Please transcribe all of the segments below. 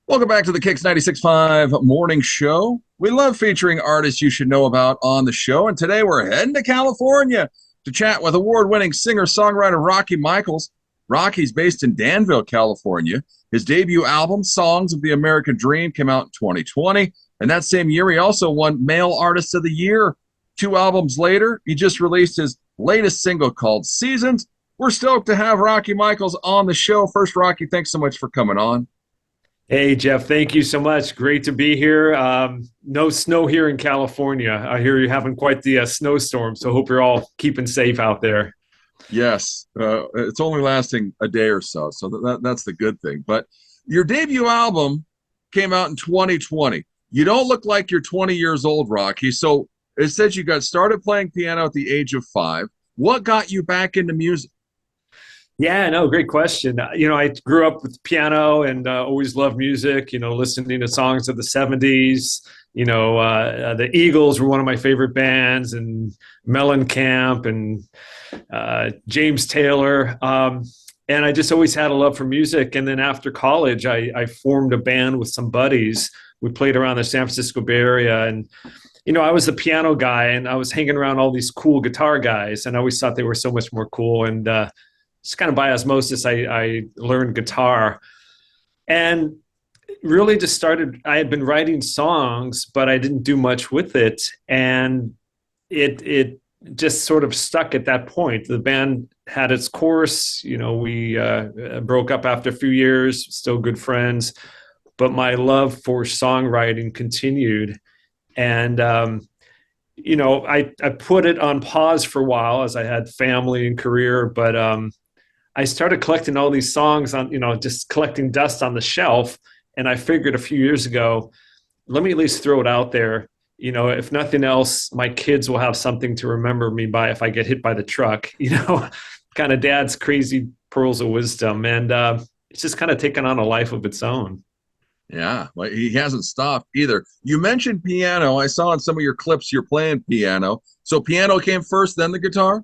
Welcome back to the KIX 96.5 morning show. We love featuring artists you should know about on the show. And today we're heading to California to chat with award-winning singer-songwriter Rocky Michaels. Rocky's based in Danville, California. His debut album, Songs of the American Dream, came out in 2020. And that same year, he also won Male Artist of the Year. 2 albums later, he just released his latest single called Seasons. We're stoked to have Rocky Michaels on the show. First, Rocky, thanks so much for coming on. Hey, Jeff, thank you so much. Great to be here. No snow here in California. I hear you're having quite the snowstorm, so hope you're all keeping safe out there. Yes, it's only lasting a day or so, so that's the good thing. But your debut album came out in 2020. You don't look like you're 20 years old, Rocky. So it says you got started playing piano at the age of 5. What got you back into music? Yeah, no, great question. I grew up with piano and always loved music, listening to songs of the 70s. The Eagles were one of my favorite bands, and Mellencamp and James Taylor. And I just always had a love for music. And then after college, I formed a band with some buddies. We played around the San Francisco Bay Area, and I was the piano guy, and I was hanging around all these cool guitar guys, and I always thought they were so much more cool. And just kind of by osmosis, I learned guitar, and really just started. I had been writing songs, but I didn't do much with it, and it just sort of stuck at that point. The band had its course. We broke up after a few years, still good friends, but my love for songwriting continued, and I put it on pause for a while as I had family and career, but I started collecting all these songs on, just collecting dust on the shelf. And I figured a few years ago, let me at least throw it out there. If nothing else, my kids will have something to remember me by if I get hit by the truck, kind of dad's crazy pearls of wisdom. And it's just kind of taken on a life of its own. Yeah, well, he hasn't stopped either. You mentioned piano. I saw in some of your clips you're playing piano. So piano came first, then the guitar?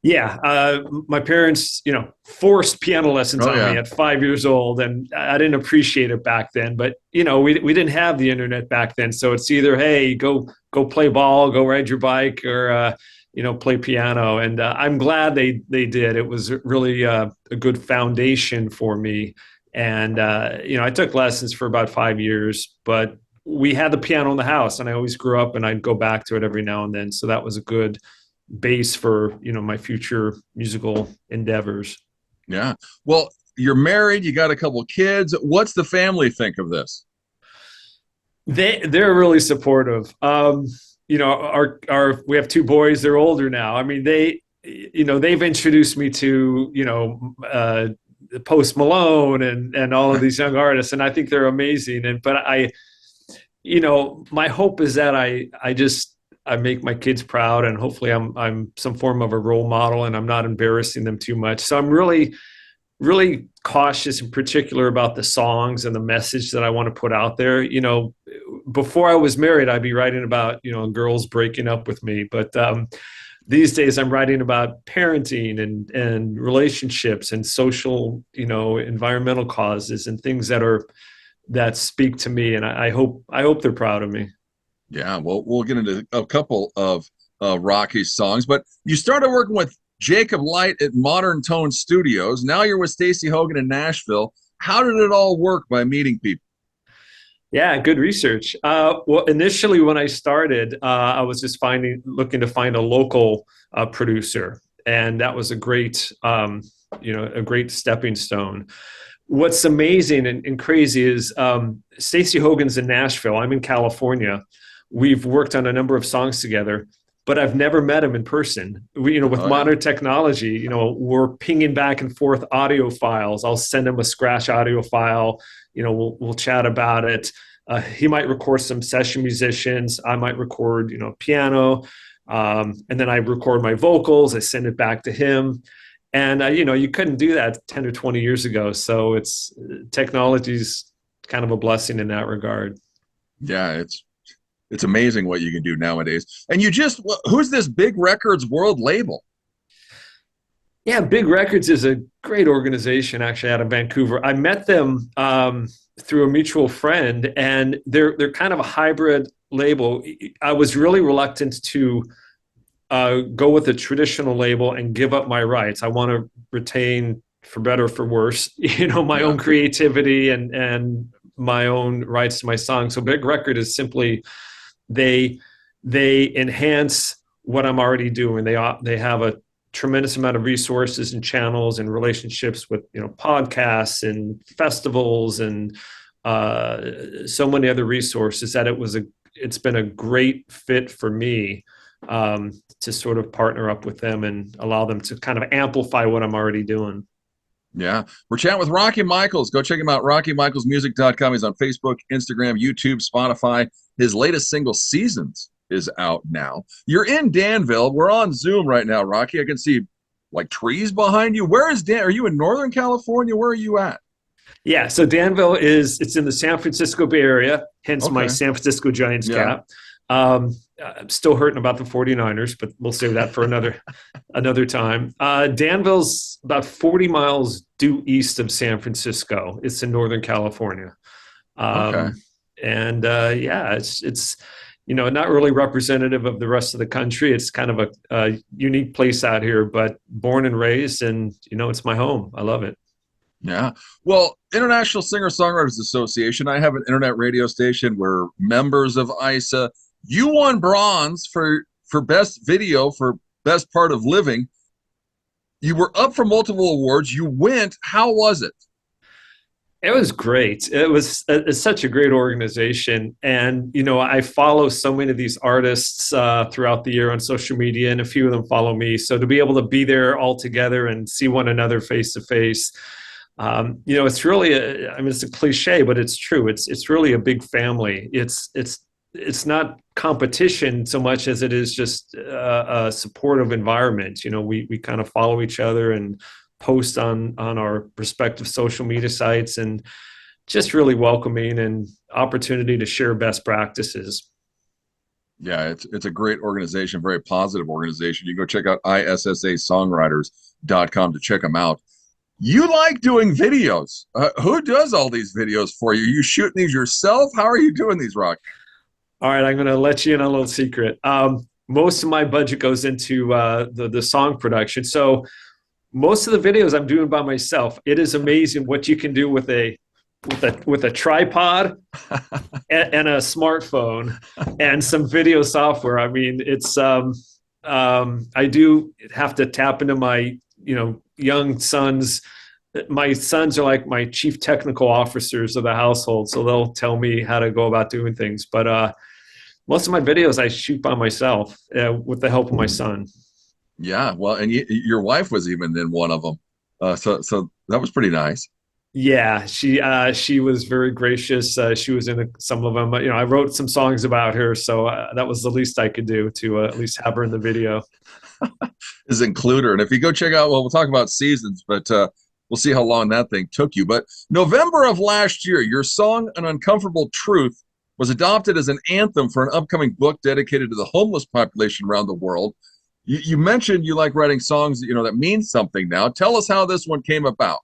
Yeah, my parents, forced piano lessons on me at 5 years old, and I didn't appreciate it back then. But we didn't have the internet back then, so it's either hey, go play ball, go ride your bike, or play piano. And I'm glad they did. It was really a good foundation for me. And I took lessons for about 5 years, but we had the piano in the house, and I always grew up, and I'd go back to it every now and then. So that was a good base for my future musical endeavors. Yeah. Well, you're married, you got a couple kids. What's the family think of this? They're really supportive. Our we have 2 boys. They're older now. I mean, they've introduced me to Post Malone and all of these young artists, and I think they're amazing. But my hope is that I make my kids proud, and hopefully I'm some form of a role model, and I'm not embarrassing them too much. So I'm really, really cautious in particular about the songs and the message that I want to put out there. Before I was married, I'd be writing about, girls breaking up with me. But these days I'm writing about parenting and relationships and social, environmental causes and things that speak to me. And I hope they're proud of me. Yeah, well, we'll get into a couple of Rocky's songs, but you started working with Jacob Light at Modern Tone Studios. Now you're with Stacey Hogan in Nashville. How did it all work by meeting people? Yeah, good research. Well, initially when I started, I was just looking to find a local producer, and that was a great stepping stone. What's amazing and crazy is Stacey Hogan's in Nashville. I'm in California. We've worked on a number of songs together, but I've never met him in person. With modern technology, we're pinging back and forth audio files. I'll send him a scratch audio file. We'll chat about it. He might record some session musicians. I might record, piano. And then I record my vocals. I send it back to him. And, you couldn't do that 10 or 20 years ago. So technology's kind of a blessing in that regard. Yeah, it's amazing what you can do nowadays. And who's this Big Records World label? Yeah, Big Records is a great organization actually out of Vancouver. I met them through a mutual friend, and they're kind of a hybrid label. I was really reluctant to go with a traditional label and give up my rights. I want to retain, for better or for worse, my Yeah. own creativity and my own rights to my song. So Big Record is simply they they enhance what I'm already doing. They have a tremendous amount of resources and channels and relationships with podcasts and festivals and so many other resources that it's been a great fit for me to sort of partner up with them and allow them to kind of amplify what I'm already doing. Yeah. We're chatting with Rocky Michaels. Go check him out, RockyMichaelsMusic.com. He's on Facebook, Instagram, YouTube, Spotify. His latest single, Seasons, is out now. You're in Danville. We're on Zoom right now, Rocky. I can see like trees behind you. Where is Dan? Are you in Northern California? Where are you at? Yeah, so Danville it's in the San Francisco Bay Area, hence my Okay. San Francisco Giants Yeah. cap. I'm still hurting about the 49ers, but we'll save that for another time. Danville's about 40 miles due east of San Francisco. It's in Northern California. Okay. Yeah, it's not really representative of the rest of the country. It's kind of a unique place out here, but born and raised, and it's my home. I love it. Yeah. Well, International Singer-Songwriters Association, I have an internet radio station. We're members of ISA. You won bronze for best video for best part of living. You were up for multiple awards. You went. How was it? It was great. It's such a great organization. And, I follow so many of these artists throughout the year on social media, and a few of them follow me. So to be able to be there all together and see one another face to face, it's really it's a cliche, but it's true. It's really a big family. It's not competition so much as it is just a supportive environment. We kind of follow each other and post on our respective social media sites, and just really welcoming and opportunity to share best practices. Yeah, it's a great organization, very positive organization. You go check out issasongwriters.com to check them out. You like doing videos. Who does all these videos for you? You shooting these yourself? How are you doing these, Rock? All right, I'm going to let you in on a little secret. Most of my budget goes into the song production. So most of the videos I'm doing by myself. It is amazing what you can do with a tripod and a smartphone and some video software. I mean, it's I do have to tap into my young sons. My sons are like my chief technical officers of the household, so they'll tell me how to go about doing things. But most of my videos I shoot by myself with the help of my son. Yeah, well, and your wife was even in one of them, so that was pretty nice. Yeah, she was very gracious. She was in some of them. I wrote some songs about her, so that was the least I could do to at least have her in the video. Is include her, and if you go check out, well, we'll talk about Seasons, but we'll see how long that thing took you. But November of last year, your song "An Uncomfortable Truth" was adopted as an anthem for an upcoming book dedicated to the homeless population around the world. You mentioned you like writing songs that mean something now. Tell us how this one came about.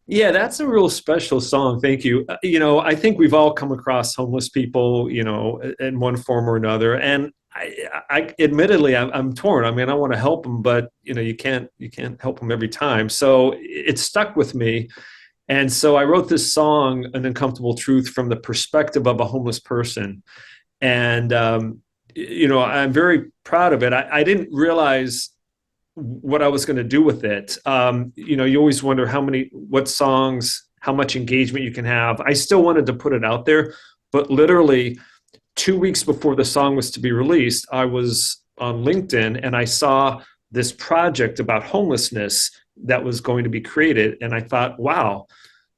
Yeah, that's a real special song. Thank you. I think we've all come across homeless people, in one form or another. And I admittedly, I'm torn. I mean, I want to help them, but you can't help them every time. So it stuck with me. And so I wrote this song, "An Uncomfortable Truth," from the perspective of a homeless person. And, I'm very proud of it. I didn't realize what I was going to do with it. You always wonder what songs, how much engagement you can have. I still wanted to put it out there, but literally 2 weeks before the song was to be released, I was on LinkedIn and I saw this project about homelessness that was going to be created. And I thought, wow,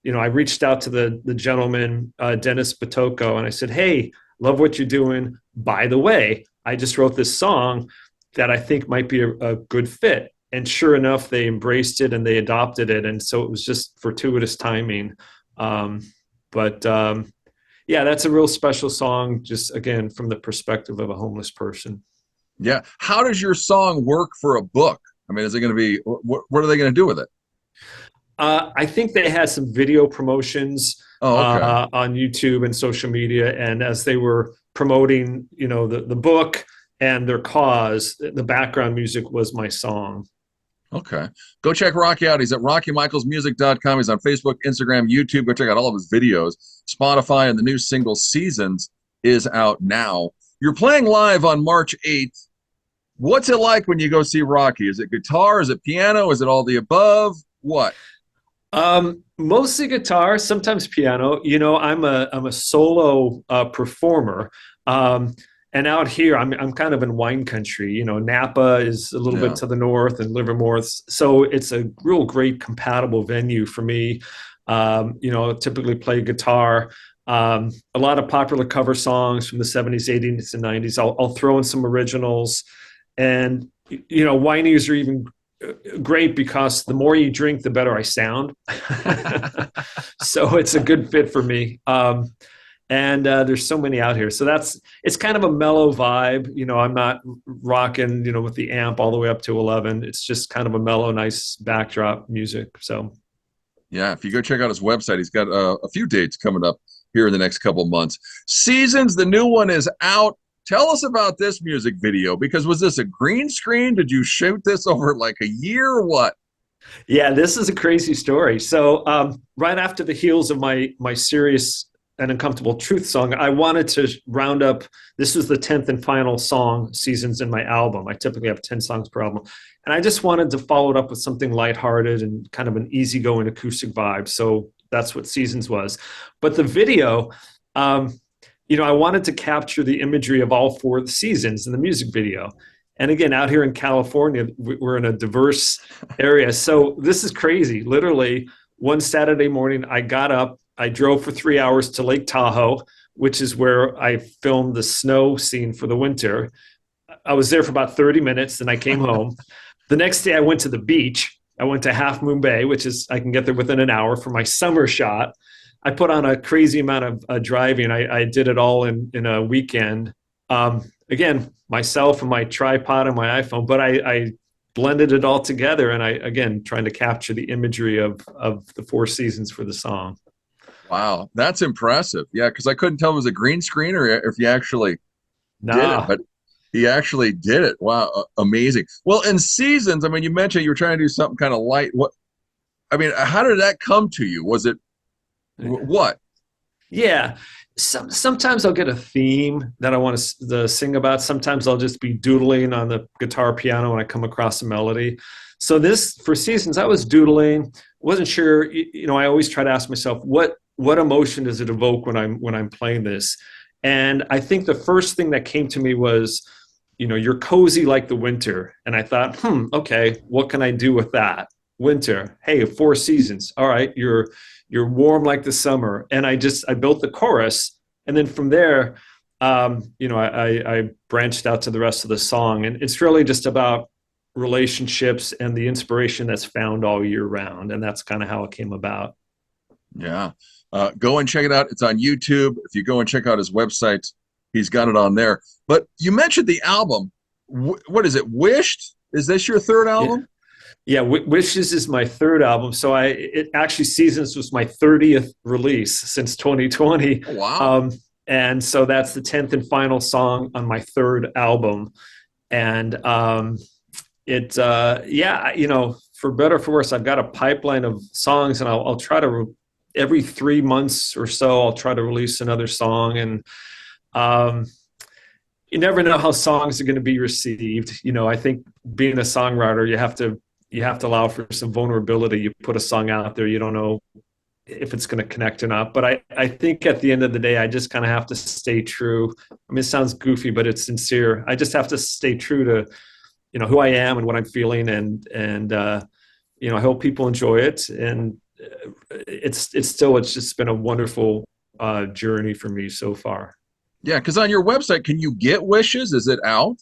I reached out to the gentleman, Dennis Batoko, and I said, hey, love what you're doing. By the way, I just wrote this song that I think might be a good fit. And sure enough, they embraced it and they adopted it. And so it was just fortuitous timing. Yeah, that's a real special song, just again, from the perspective of a homeless person. Yeah. How does your song work for a book? I mean, is it going to be, what are they going to do with it? I think they had some video promotions Oh, okay. on YouTube and social media. And as they were promoting, the book and their cause, the background music was my song. Okay. Go check Rocky out. He's at RockyMichaelsMusic.com. He's on Facebook, Instagram, YouTube. Go check out all of his videos. Spotify, and the new single Seasons is out now. You're playing live on March 8th. What's it like when you go see Rocky? Is it guitar? Is it piano? Is it all the above? What? Mostly guitar, sometimes piano. I'm a solo performer. And out here, I'm kind of in wine country. Napa is a little bit Yeah. to the north, and Livermore, so it's a real great compatible venue for me. Typically play guitar. A lot of popular cover songs from the '70s, '80s, and '90s. I'll throw in some originals, and wineries are even great because the more you drink, the better I sound. So it's a good fit for me. And there's so many out here, so it's kind of a mellow vibe. I'm not rocking with the amp all the way up to 11. It's just kind of a mellow, nice backdrop music. So Yeah, if you go check out his website, he's got a few dates coming up here in the next couple months. Seasons, the new one is out. Tell us about this music video, because was this a green screen? Did you shoot this over like a year or what? yeah, this is a crazy story. So right after the heels of my serious and uncomfortable truth song, I wanted to round up. This was the 10th and final song, Seasons, in my album. I typically have 10 songs per album, and I just wanted to follow it up with something lighthearted and kind of an easygoing acoustic vibe. So that's what Seasons was. But the video, I wanted to capture the imagery of all four seasons in the music video. And again, out here in California, we're in a diverse area. So this is crazy. Literally, one Saturday morning, I got up, I drove for 3 hours to Lake Tahoe, which is where I filmed the snow scene for the winter. I was there for about 30 minutes, then I came home. The next day, I went to the beach. I went to Half Moon Bay, which is, I can get there within an hour, for my summer shot. I put on a crazy amount of driving. I did it all in a weekend. Again, myself and my tripod and my iPhone, but I blended it all together. And again, trying to capture the imagery of the four seasons for the song. Wow, that's impressive. Yeah, because I couldn't tell if it was a green screen or if you actually did it, Nah. but he actually did it. Wow, amazing. Well, in Seasons, I mean, you mentioned you were trying to do something kind of light. How did that come to you? Was it what? Yeah. Sometimes I'll get a theme that I want to sing about. Sometimes I'll just be doodling on the guitar piano when I come across a melody. So this, for Seasons, I was doodling. Wasn't sure. I always try to ask myself, what emotion does it evoke when I'm playing this? And I think the first thing that came to me was, you're cozy like the winter. And I thought, okay, what can I do with that? Winter. Hey, four seasons. All right, you're warm like the summer. And I built the chorus, and then from there, I branched out to the rest of the song. And it's really just about relationships and the inspiration that's found all year round. And that's kind of how it came about. Yeah. Go and check it out. It's on YouTube. If you go and check out his website, he's got it on there. But you mentioned the album. What is it? Wished? Is this your third album? Yeah, Wishes is my third album. So it actually, Seasons was my 30th release since 2020. Oh, wow. And so that's the 10th and final song on my third album. And for better or for worse, I've got a pipeline of songs, and I'll try to, every 3 months or so, I'll try to release another song. And you never know how songs are going to be received. I think being a songwriter, you have to allow for some vulnerability. You put a song out there, you don't know if it's going to connect or not. But I think at the end of the day, I just kind of have to stay true. I mean, it sounds goofy, but it's sincere. I just have to stay true to, who I am and what I'm feeling. And I hope people enjoy it. And it's just been a wonderful journey for me so far. Yeah, because on your website, can you get Wishes? Is it out?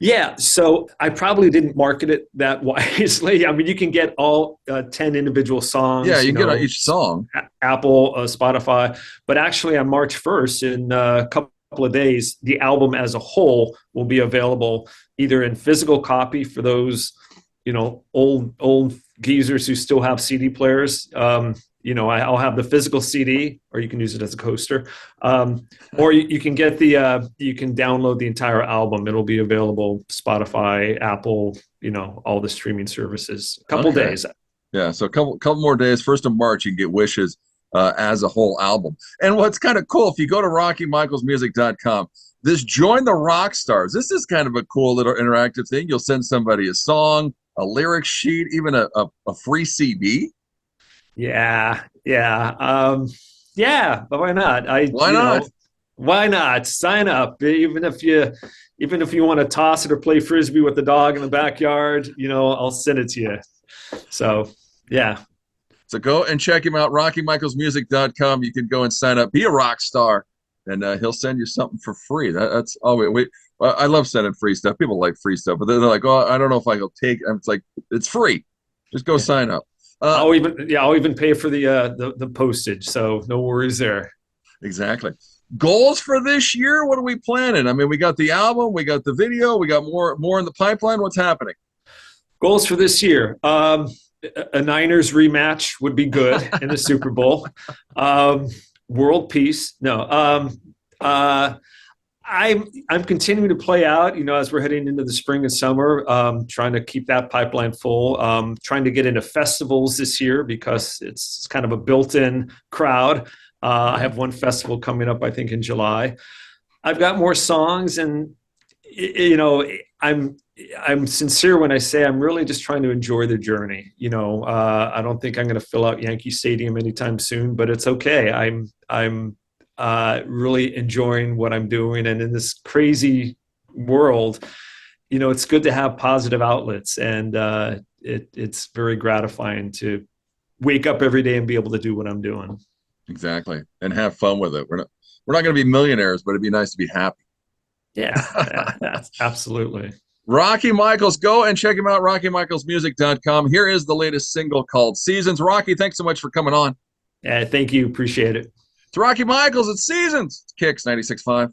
Yeah, so I probably didn't market it that wisely. I mean, you can get all 10 individual songs. Yeah, you can get each song. Apple, Spotify. But actually, on March 1st, in a couple of days, the album as a whole will be available either in physical copy for those, old geezers who still have CD players, I'll have the physical CD, or you can use it as a coaster, or you can get you can download the entire album. It'll be available Spotify, Apple, all the streaming services. A couple days. Yeah, so a couple more days. 1st of March, you can get Wishes as a whole album. And what's kind of cool, if you go to RockyMichaelsMusic.com, this Join the Rock Stars. This is kind of a cool little interactive thing. You'll send somebody a song, a lyric sheet, even a free CD. Yeah, yeah, yeah. But why not? Why not? Why not? Sign up, even if you want to toss it or play frisbee with the dog in the backyard. I'll send it to you. So yeah. So go and check him out, RockyMichaelsMusic.com. You can go and sign up, be a rock star, and he'll send you something for free. That's I love sending free stuff. People like free stuff, but they're like, oh, I don't know if I'll take it. It's like, it's free. Just go sign up. I'll even pay for the postage. So no worries there. Exactly. Goals for this year? What are we planning? I mean, we got the album, we got the video, we got more in the pipeline. What's happening? Goals for this year. A Niners rematch would be good in the Super Bowl. World peace. No. I'm continuing to play out, as we're heading into the spring and summer, trying to keep that pipeline full, trying to get into festivals this year because it's kind of a built-in crowd. I have one festival coming up, I think, in July. I've got more songs, and I'm sincere when I say I'm really just trying to enjoy the journey. I don't think I'm going to fill out Yankee Stadium anytime soon, but it's okay. I'm really enjoying what I'm doing, and in this crazy world, it's good to have positive outlets, and it's very gratifying to wake up every day and be able to do what I'm doing. Exactly, and have fun with it. We're not going to be millionaires, but it'd be nice to be happy. Yeah, that's absolutely. Rocky Michaels, go and check him out, RockyMichaelsMusic.com. Here is the latest single called Seasons. Rocky, thanks so much for coming on. Yeah, thank you. Appreciate it. It's Rocky Michaels. It's Seasons. It's KIX 96.5.